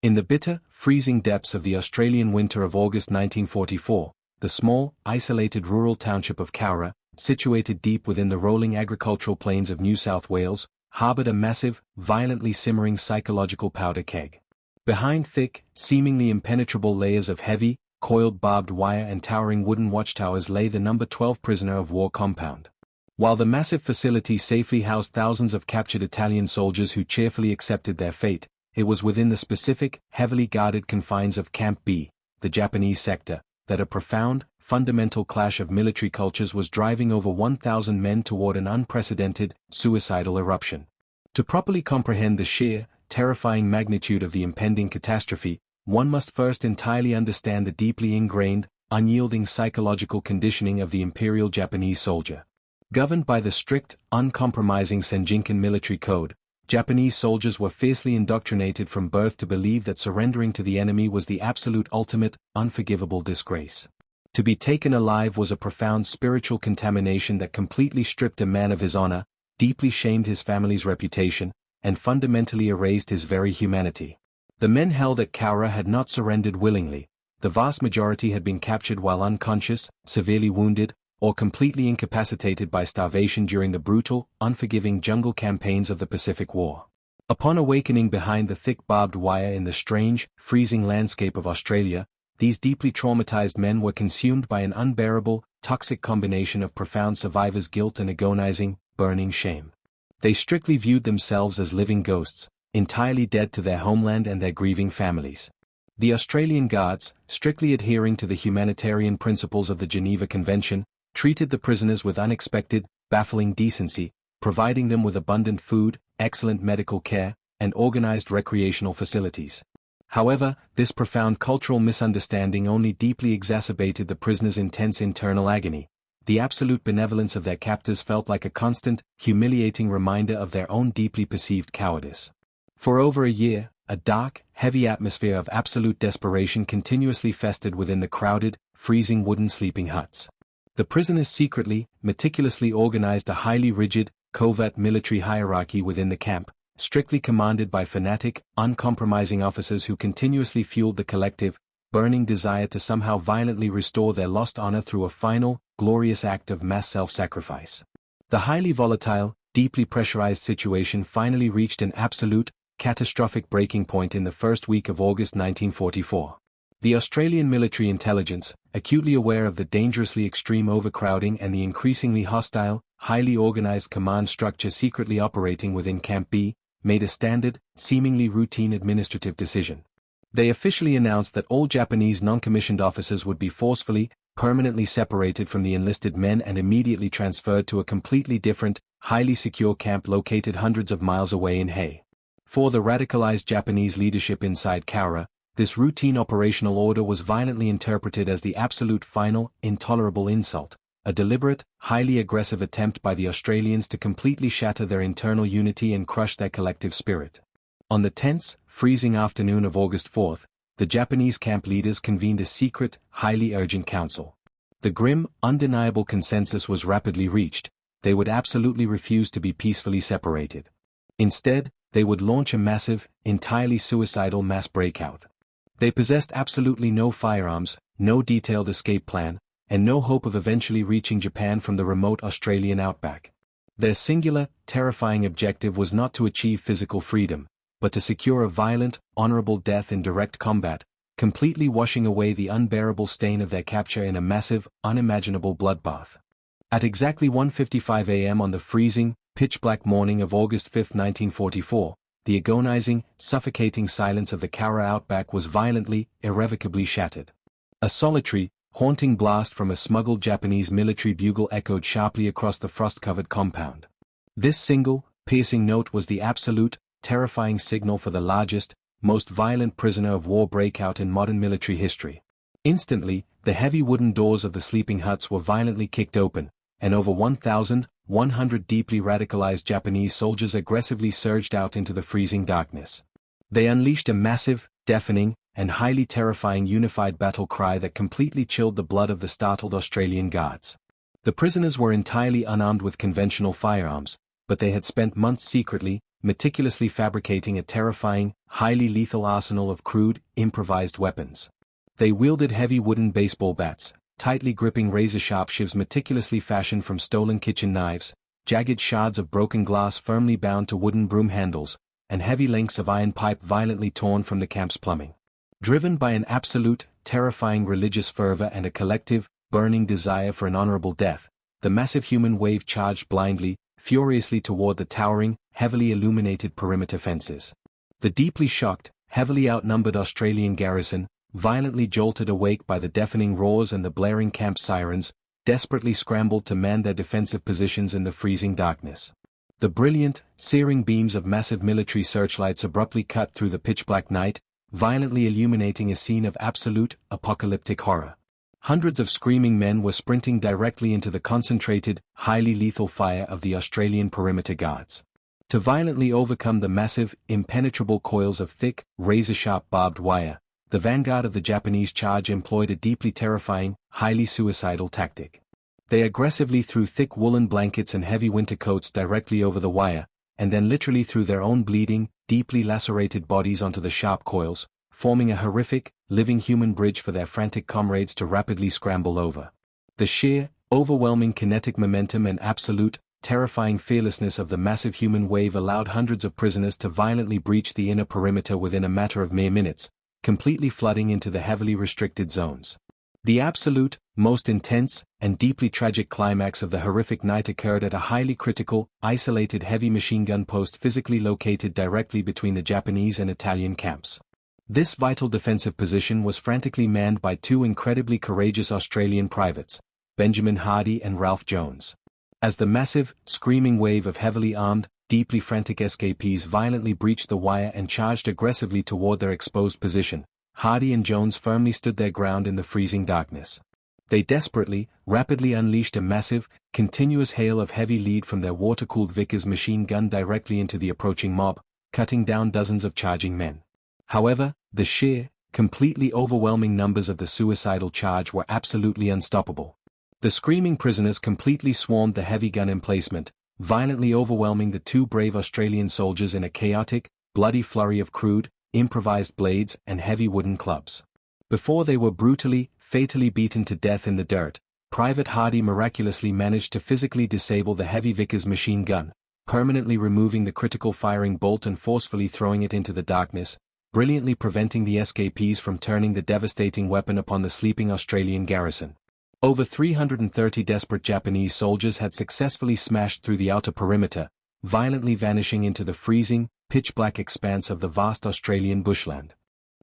In the bitter, freezing depths of the Australian winter of August 1944, the small, isolated rural township of Cowra, situated deep within the rolling agricultural plains of New South Wales, harboured a massive, violently simmering psychological powder keg. Behind thick, seemingly impenetrable layers of heavy, coiled barbed wire and towering wooden watchtowers lay the No. 12 prisoner of war compound. While the massive facility safely housed thousands of captured Italian soldiers who cheerfully accepted their fate, it was within the specific, heavily guarded confines of Camp B, the Japanese sector, that a profound, fundamental clash of military cultures was driving over 1,000 men toward an unprecedented, suicidal eruption. To properly comprehend the sheer, terrifying magnitude of the impending catastrophe, one must first entirely understand the deeply ingrained, unyielding psychological conditioning of the Imperial Japanese soldier. Governed by the strict, uncompromising Senjinkan military code, Japanese soldiers were fiercely indoctrinated from birth to believe that surrendering to the enemy was the absolute ultimate, unforgivable disgrace. To be taken alive was a profound spiritual contamination that completely stripped a man of his honor, deeply shamed his family's reputation, and fundamentally erased his very humanity. The men held at Cowra had not surrendered willingly. The vast majority had been captured while unconscious, severely wounded, or completely incapacitated by starvation during the brutal, unforgiving jungle campaigns of the Pacific War. Upon awakening behind the thick barbed wire in the strange, freezing landscape of Australia, these deeply traumatized men were consumed by an unbearable, toxic combination of profound survivor's guilt and agonizing, burning shame. They strictly viewed themselves as living ghosts, entirely dead to their homeland and their grieving families. The Australian Guards, strictly adhering to the humanitarian principles of the Geneva Convention, treated the prisoners with unexpected, baffling decency, providing them with abundant food, excellent medical care, and organized recreational facilities. However, this profound cultural misunderstanding only deeply exacerbated the prisoners' intense internal agony. The absolute benevolence of their captors felt like a constant, humiliating reminder of their own deeply perceived cowardice. For over a year, a dark, heavy atmosphere of absolute desperation continuously festered within the crowded, freezing wooden sleeping huts. The prisoners secretly, meticulously organized a highly rigid, covert military hierarchy within the camp, strictly commanded by fanatic, uncompromising officers who continuously fueled the collective, burning desire to somehow violently restore their lost honor through a final, glorious act of mass self-sacrifice. The highly volatile, deeply pressurized situation finally reached an absolute, catastrophic breaking point in the first week of August 1944. The Australian military intelligence, acutely aware of the dangerously extreme overcrowding and the increasingly hostile, highly organized command structure secretly operating within Camp B, made a standard, seemingly routine administrative decision. They officially announced that all Japanese non-commissioned officers would be forcefully, permanently separated from the enlisted men and immediately transferred to a completely different, highly secure camp located hundreds of miles away in Hay. For the radicalized Japanese leadership inside Cowra, this routine operational order was violently interpreted as the absolute final, intolerable insult, a deliberate, highly aggressive attempt by the Australians to completely shatter their internal unity and crush their collective spirit. On the tense, freezing afternoon of August 4th, the Japanese camp leaders convened a secret, highly urgent council. The grim, undeniable consensus was rapidly reached: they would absolutely refuse to be peacefully separated. Instead, they would launch a massive, entirely suicidal mass breakout. They possessed absolutely no firearms, no detailed escape plan, and no hope of eventually reaching Japan from the remote Australian outback. Their singular, terrifying objective was not to achieve physical freedom, but to secure a violent, honorable death in direct combat, completely washing away the unbearable stain of their capture in a massive, unimaginable bloodbath. At exactly 1:55 a.m. on the freezing, pitch-black morning of August 5, 1944, the agonizing, suffocating silence of the Cowra outback was violently, irrevocably shattered. A solitary, haunting blast from a smuggled Japanese military bugle echoed sharply across the frost-covered compound. This single, piercing note was the absolute, terrifying signal for the largest, most violent prisoner of war breakout in modern military history. Instantly, the heavy wooden doors of the sleeping huts were violently kicked open, and over 1,100 deeply radicalized Japanese soldiers aggressively surged out into the freezing darkness. They unleashed a massive, deafening, and highly terrifying unified battle cry that completely chilled the blood of the startled Australian Guards. The prisoners were entirely unarmed with conventional firearms, but they had spent months secretly, meticulously fabricating a terrifying, highly lethal arsenal of crude, improvised weapons. They wielded heavy wooden baseball bats, tightly gripping razor-sharp shivs meticulously fashioned from stolen kitchen knives, jagged shards of broken glass firmly bound to wooden broom handles, and heavy lengths of iron pipe violently torn from the camp's plumbing. Driven by an absolute, terrifying religious fervor and a collective, burning desire for an honorable death, the massive human wave charged blindly, furiously toward the towering, heavily illuminated perimeter fences. The deeply shocked, heavily outnumbered Australian garrison, violently jolted awake by the deafening roars and the blaring camp sirens, desperately scrambled to man their defensive positions in the freezing darkness. The brilliant, searing beams of massive military searchlights abruptly cut through the pitch-black night, violently illuminating a scene of absolute, apocalyptic horror. Hundreds of screaming men were sprinting directly into the concentrated, highly lethal fire of the Australian perimeter guards. To violently overcome the massive, impenetrable coils of thick, razor-sharp barbed wire, the vanguard of the Japanese charge employed a deeply terrifying, highly suicidal tactic. They aggressively threw thick woolen blankets and heavy winter coats directly over the wire, and then literally threw their own bleeding, deeply lacerated bodies onto the sharp coils, forming a horrific, living human bridge for their frantic comrades to rapidly scramble over. The sheer, overwhelming kinetic momentum and absolute, terrifying fearlessness of the massive human wave allowed hundreds of prisoners to violently breach the inner perimeter within a matter of mere minutes, completely flooding into the heavily restricted zones. The absolute, most intense, and deeply tragic climax of the horrific night occurred at a highly critical, isolated heavy machine gun post physically located directly between the Japanese and Italian camps. This vital defensive position was frantically manned by two incredibly courageous Australian privates, Benjamin Hardy and Ralph Jones. As the massive, screaming wave of heavily armed, deeply frantic escapees violently breached the wire and charged aggressively toward their exposed position, Hardy and Jones firmly stood their ground in the freezing darkness. They desperately, rapidly unleashed a massive, continuous hail of heavy lead from their water-cooled Vickers machine gun directly into the approaching mob, cutting down dozens of charging men. However, the sheer, completely overwhelming numbers of the suicidal charge were absolutely unstoppable. The screaming prisoners completely swarmed the heavy gun emplacement, violently overwhelming the two brave Australian soldiers in a chaotic, bloody flurry of crude, improvised blades and heavy wooden clubs. Before they were brutally, fatally beaten to death in the dirt, Private Hardy miraculously managed to physically disable the heavy Vickers machine gun, permanently removing the critical firing bolt and forcefully throwing it into the darkness, brilliantly preventing the escapees from turning the devastating weapon upon the sleeping Australian garrison. Over 330 desperate Japanese soldiers had successfully smashed through the outer perimeter, violently vanishing into the freezing, pitch-black expanse of the vast Australian bushland.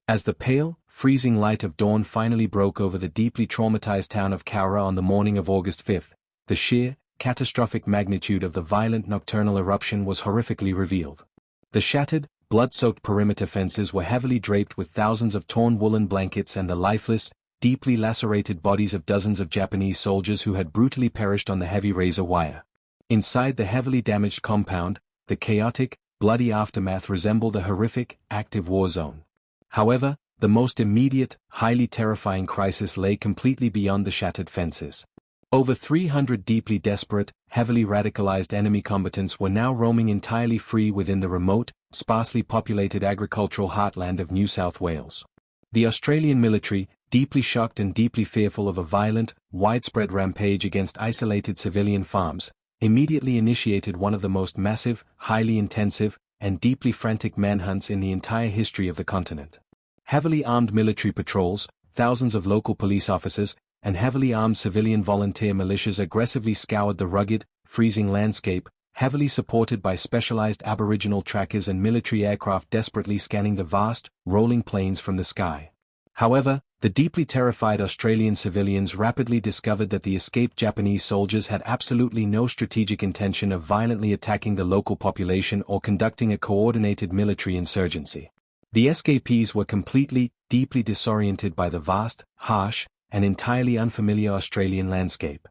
As the pale, freezing light of dawn finally broke over the deeply traumatized town of Cowra on the morning of August 5, the sheer, catastrophic magnitude of the violent nocturnal eruption was horrifically revealed. The shattered, blood-soaked perimeter fences were heavily draped with thousands of torn woolen blankets and the lifeless, deeply lacerated bodies of dozens of Japanese soldiers who had brutally perished on the heavy razor wire. Inside the heavily damaged compound, the chaotic, bloody aftermath resembled a horrific, active war zone. However, the most immediate, highly terrifying crisis lay completely beyond the shattered fences. Over 300 deeply desperate, heavily radicalized enemy combatants were now roaming entirely free within the remote, sparsely populated agricultural heartland of New South Wales. The Australian military, deeply shocked and deeply fearful of a violent, widespread rampage against isolated civilian farms, immediately initiated one of the most massive, highly intensive, and deeply frantic manhunts in the entire history of the continent. Heavily armed military patrols, thousands of local police officers, and heavily armed civilian volunteer militias aggressively scoured the rugged, freezing landscape, heavily supported by specialized Aboriginal trackers and military aircraft desperately scanning the vast, rolling plains from the sky. However, the deeply terrified Australian civilians rapidly discovered that the escaped Japanese soldiers had absolutely no strategic intention of violently attacking the local population or conducting a coordinated military insurgency. The escapees were completely, deeply disoriented by the vast, harsh, and entirely unfamiliar Australian landscape.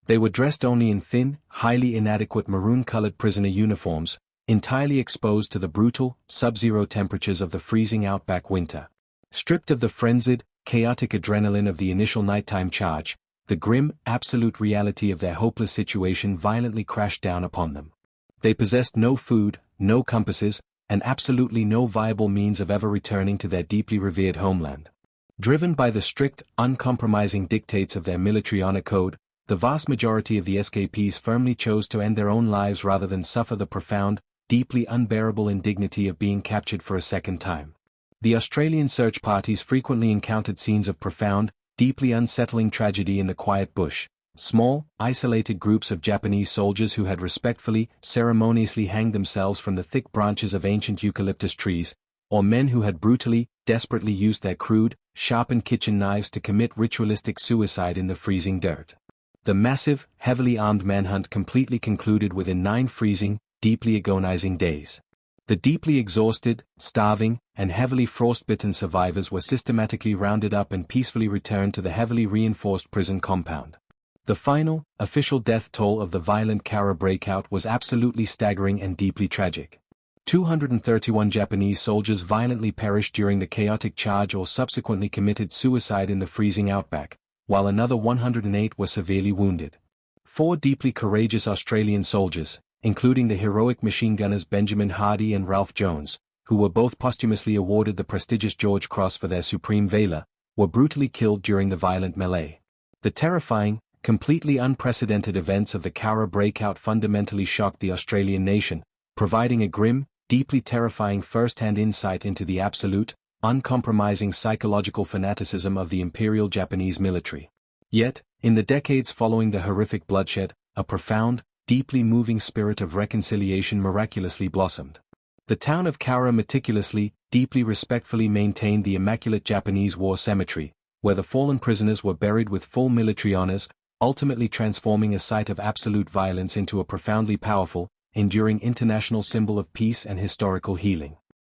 They were dressed only in thin, highly inadequate maroon-colored prisoner uniforms, entirely exposed to the brutal, sub-zero temperatures of the freezing outback winter. Stripped of the frenzied, chaotic adrenaline of the initial nighttime charge, the grim, absolute reality of their hopeless situation violently crashed down upon them. They possessed no food, no compasses, and absolutely no viable means of ever returning to their deeply revered homeland. Driven by the strict, uncompromising dictates of their military honor code, the vast majority of the escapees firmly chose to end their own lives rather than suffer the profound, deeply unbearable indignity of being captured for a second time. The Australian search parties frequently encountered scenes of profound, deeply unsettling tragedy in the quiet bush. Small, isolated groups of Japanese soldiers who had respectfully, ceremoniously hanged themselves from the thick branches of ancient eucalyptus trees, or men who had brutally, desperately used their crude, sharpened kitchen knives to commit ritualistic suicide in the freezing dirt. The massive, heavily armed manhunt completely concluded within 9 freezing, deeply agonizing days. The deeply exhausted, starving, and heavily frostbitten survivors were systematically rounded up and peacefully returned to the heavily reinforced prison compound. The final, official death toll of the violent Cowra breakout was absolutely staggering and deeply tragic. 231 Japanese soldiers violently perished during the chaotic charge or subsequently committed suicide in the freezing outback, while another 108 were severely wounded. 4 deeply courageous Australian soldiers, including the heroic machine gunners Benjamin Hardy and Ralph Jones, who were both posthumously awarded the prestigious George Cross for their supreme valor, were brutally killed during the violent melee. The terrifying, completely unprecedented events of the Cowra breakout fundamentally shocked the Australian nation, providing a grim, deeply terrifying first-hand insight into the absolute, uncompromising psychological fanaticism of the Imperial Japanese military. Yet, in the decades following the horrific bloodshed, a profound, deeply moving spirit of reconciliation miraculously blossomed. The town of Cowra meticulously, deeply respectfully maintained the immaculate Japanese war cemetery, where the fallen prisoners were buried with full military honors, ultimately transforming a site of absolute violence into a profoundly powerful, enduring international symbol of peace and historical healing.